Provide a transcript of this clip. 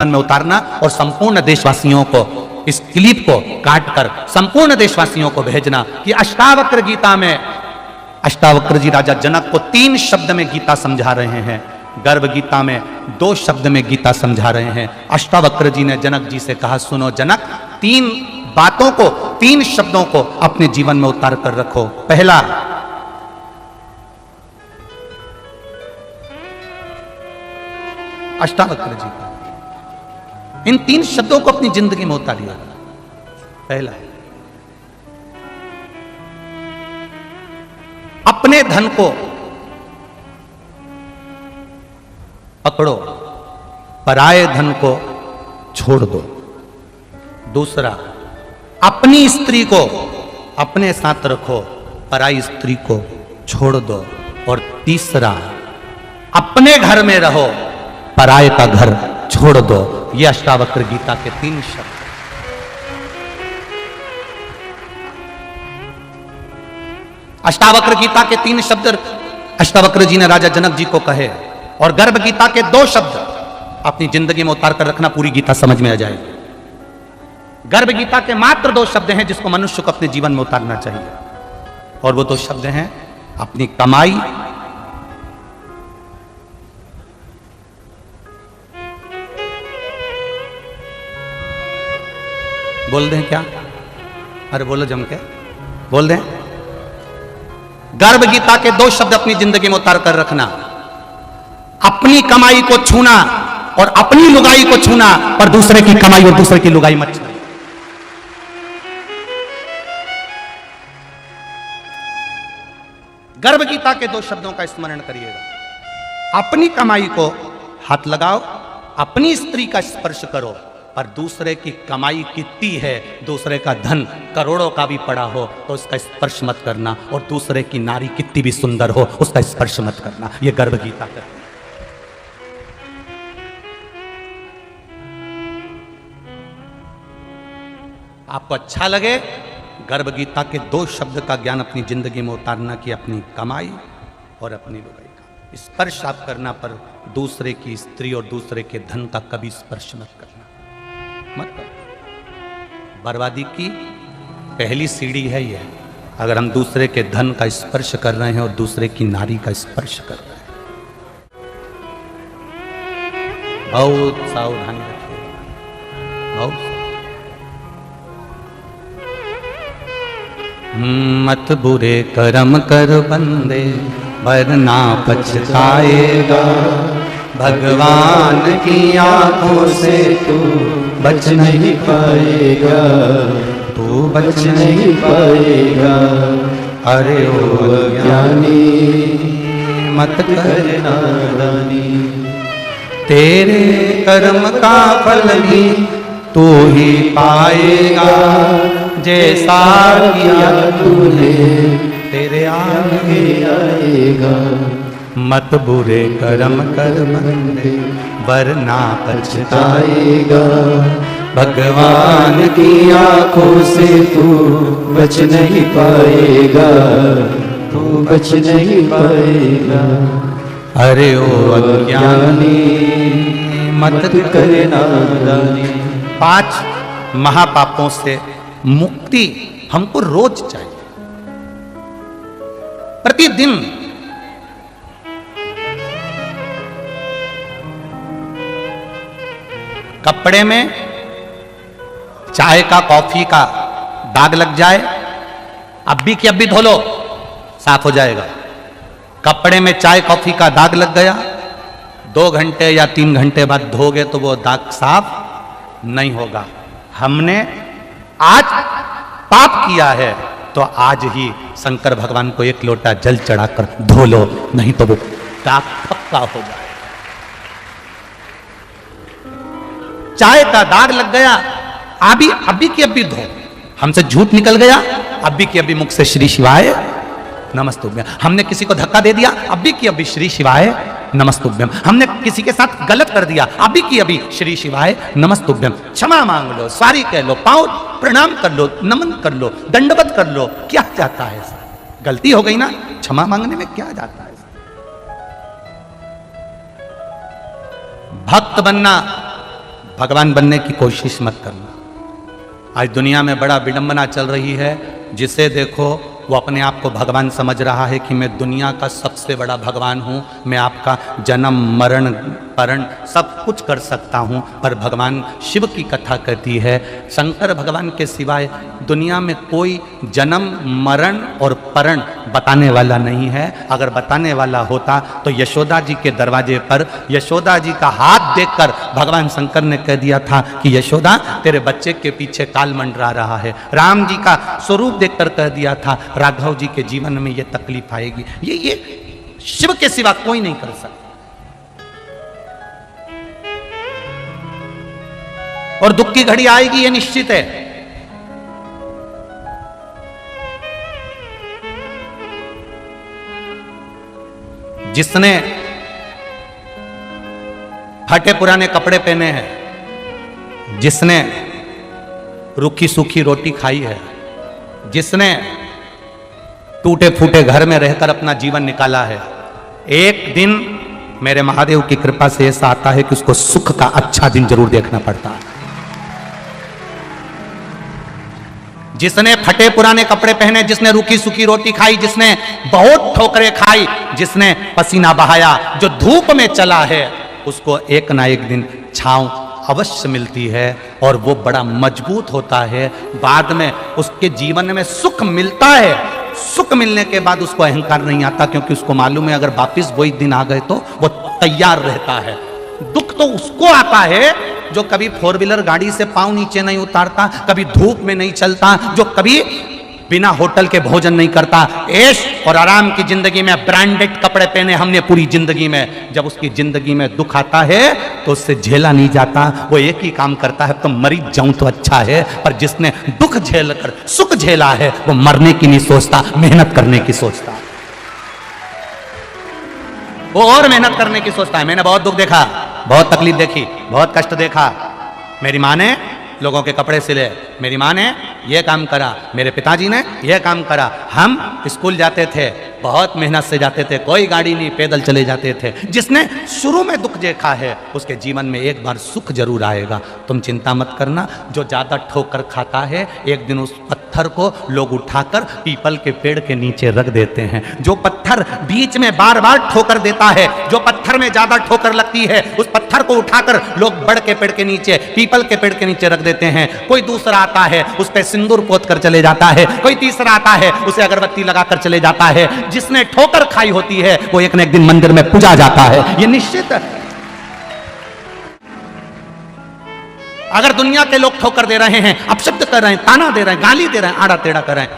में उतारना और संपूर्ण देशवासियों को इस क्लिप को काटकर संपूर्ण देशवासियों को भेजना कि अष्टावक्र गीता में अष्टावक्र जी राजा जनक को 3 शब्द में गीता समझा रहे हैं, गर्भ गीता में 2 शब्द में गीता समझा रहे हैं। अष्टावक्र जी ने जनक जी से कहा, सुनो जनक, 3 बातों को 3 शब्दों को अपने जीवन में उतार कर रखो। पहला, अष्टावक्र जी का इन 3 शब्दों को अपनी जिंदगी में उतारिए। पहला, अपने धन को पकड़ो, पराये धन को छोड़ दो। दूसरा, अपनी स्त्री को अपने साथ रखो, पराई स्त्री को छोड़ दो। और तीसरा, अपने घर में रहो, पराये का घर छोड़ दो। ये अष्टावक्र गीता के 3 शब्द। अष्टावक्र गीता के 3 शब्द अष्टावक्र जी ने राजा जनक जी को कहे और गर्भ गीता के 2 शब्द अपनी जिंदगी में उतार कर रखना, पूरी गीता समझ में आ जाएगी। गर्भ गीता के मात्र 2 शब्द हैं जिसको मनुष्य को अपने जीवन में उतारना चाहिए, और वो 2 शब्द हैं अपनी कमाई बोल दें क्या? अरे बोलो जम के बोल दें। गर्भ गीता के 2 शब्द अपनी जिंदगी में उतार कर रखना, अपनी कमाई को छूना और अपनी लुगाई को छूना, और दूसरे की कमाई और दूसरे की लुगाई मत छूना। गर्भ गीता के 2 शब्दों का स्मरण करिएगा। अपनी कमाई को हाथ लगाओ, अपनी स्त्री का स्पर्श करो, और दूसरे की कमाई कितनी है, दूसरे का धन करोड़ों का भी पड़ा हो तो उसका स्पर्श मत करना, और दूसरे की नारी कितनी भी सुंदर हो उसका स्पर्श मत करना। यह गर्भ गीता का। आपको अच्छा लगे, गर्भ गीता के 2 शब्द का ज्ञान अपनी जिंदगी में उतारना कि अपनी कमाई और अपनी लुगाई का स्पर्श आप करना, पर दूसरे की स्त्री और दूसरे के धन का कभी स्पर्श मत करना, मत करो। बर्बादी की पहली सीढ़ी है यह, अगर हम दूसरे के धन का स्पर्श कर रहे हैं और दूसरे की नारी का स्पर्श कर रहे हैं। बहुत सावधानी रखिए, बहुत। मत बुरे कर्म कर बंदे, वरना पछताएगा। भगवान की आंखों से तू बच नहीं पाएगा, तू बच नहीं पाएगा। अरे ओ अज्ञानी, मत कर नादानी, तेरे कर्म का फल भी तू ही पाएगा। जैसा किया तूने तेरे आगे आएगा। मत बुरे कर्म कर बंदे, वरना पछताएगा। भगवान की आंखों से तू बच नहीं पाएगा, तू बच नहीं पाएगा। अरे ओ अज्ञानी, मत कर नादानी। 5 महापापों से मुक्ति हमको रोज चाहिए, प्रतिदिन। कपड़े में चाय का, कॉफी का दाग लग जाए, अभी की अभी धो लो, साफ हो जाएगा। कपड़े में चाय कॉफी का दाग लग गया, 2 घंटे या 3 घंटे बाद धोगे तो वो दाग साफ नहीं होगा। हमने आज पाप किया है तो आज ही शंकर भगवान को 1 लोटा जल चढ़ाकर धो लो, नहीं तो वो दाग पक्का हो जाए। चाय का दाग लग गया, अभी की अभी धो। हमसे झूठ निकल गया, अभी की अभी मुख से श्री शिवाय नमस्तुभ्यम। हमने किसी को धक्का दे दिया, अभी की अभी श्री शिवाय नमस्तुभ्यम। हमने किसी के साथ गलत कर दिया, अभी की अभी श्री शिवाय नमस्तुभ्यम। क्षमा मांग लो, सॉरी कह लो, पांव प्रणाम कर लो, नमन कर लो, दंडवत कर लो। क्या जाता है? गलती हो गई ना, क्षमा मांगने में क्या जाता है? भक्त बनना भगवान बनने की कोशिश मत करना। आज दुनिया में बड़ा विडंबना चल रही है, जिसे देखो वो अपने आप को भगवान समझ रहा है कि मैं दुनिया का सबसे बड़ा भगवान हूँ, मैं आपका जन्म मरण परण सब कुछ कर सकता हूँ। पर भगवान शिव की कथा कहती है शंकर भगवान के सिवाय दुनिया में कोई जन्म मरण और परण बताने वाला नहीं है। अगर बताने वाला होता तो यशोदा जी के दरवाजे पर यशोदा जी का हाथ देखकर भगवान शंकर ने कह दिया था कि यशोदा तेरे बच्चे के पीछे काल मंडरा रहा है। राम जी का स्वरूप देखकर कह दिया था राघव जी के जीवन में ये तकलीफ आएगी। ये शिव के सिवा कोई नहीं कर सकता। और दुख की घड़ी आएगी ये निश्चित है। जिसने फटे पुराने कपड़े पहने हैं, जिसने रूखी सूखी रोटी खाई है, जिसने टूटे फूटे घर में रहकर अपना जीवन निकाला है, एक दिन मेरे महादेव की कृपा से ऐसा आता है कि उसको सुख का अच्छा दिन जरूर देखना पड़ता है। जिसने फटे पुराने कपड़े पहने, जिसने रूखी सूखी रोटी खाई, जिसने बहुत ठोकरें खाई, जिसने पसीना बहाया, जो धूप में चला है, उसको एक ना एक दिन छांव अवश्य मिलती है और वो बड़ा मजबूत होता है। बाद में उसके जीवन में सुख मिलता है। सुख मिलने के बाद उसको अहंकार नहीं आता, क्योंकि उसको मालूम है अगर वापिस वही दिन आ गए तो वो तैयार रहता है। दुख तो उसको आता है जो कभी फोर व्हीलर गाड़ी से पांव नीचे नहीं उतारता, कभी धूप में नहीं चलता, जो कभी बिना होटल के भोजन नहीं करता, ऐश और आराम की जिंदगी में ब्रांडेड कपड़े पहने हमने पूरी जिंदगी में। जब उसकी जिंदगी में दुख आता है तो उससे झेला नहीं जाता। वो एक ही काम करता है, तो मरी जाऊं तो अच्छा है। पर जिसने दुख झेल कर सुख झेला है वो मरने की नहीं सोचता, मेहनत करने की सोचता है। वो और मेहनत करने की सोचता है। मैंने बहुत दुख देखा, बहुत तकलीफ देखी, बहुत कष्ट देखा। मेरी माँ ने लोगों के कपड़े सिले, मेरी माँ ने यह काम करा, मेरे पिताजी ने यह काम करा। हम स्कूल जाते थे, बहुत मेहनत से जाते थे, कोई गाड़ी नहीं, पैदल चले जाते थे। जिसने शुरू में दुख देखा है उसके जीवन में एक बार सुख जरूर आएगा। तुम चिंता मत करना। जो ज्यादा ठोकर खाता है एक दिन उस पत्थर को लोग उठाकर पीपल के पेड़ के नीचे रख देते हैं। जो पत्थर बीच में बार बार ठोकर देता है, जो पत्थर में ज्यादा ठोकर लगती है, उस पत्थर को उठाकर लोग बड़ के पेड़ के नीचे, पीपल के पेड़ के नीचे रख देते हैं। कोई दूसरा आता है उस पे सिंदूर पोत कर चले जाता है, कोई तीसरा आता है उसे अगरबत्ती लगाकर चले जाता है। जिसने ठोकर खाई होती है वो एक न एक दिन मंदिर में पूजा जाता है, ये निश्चित है। अगर दुनिया के लोग ठोकर दे रहे हैं, अपशब्द कर रहे हैं, ताना दे रहे हैं, गाली दे रहे हैं, आड़ा टेढ़ा कर रहे हैं,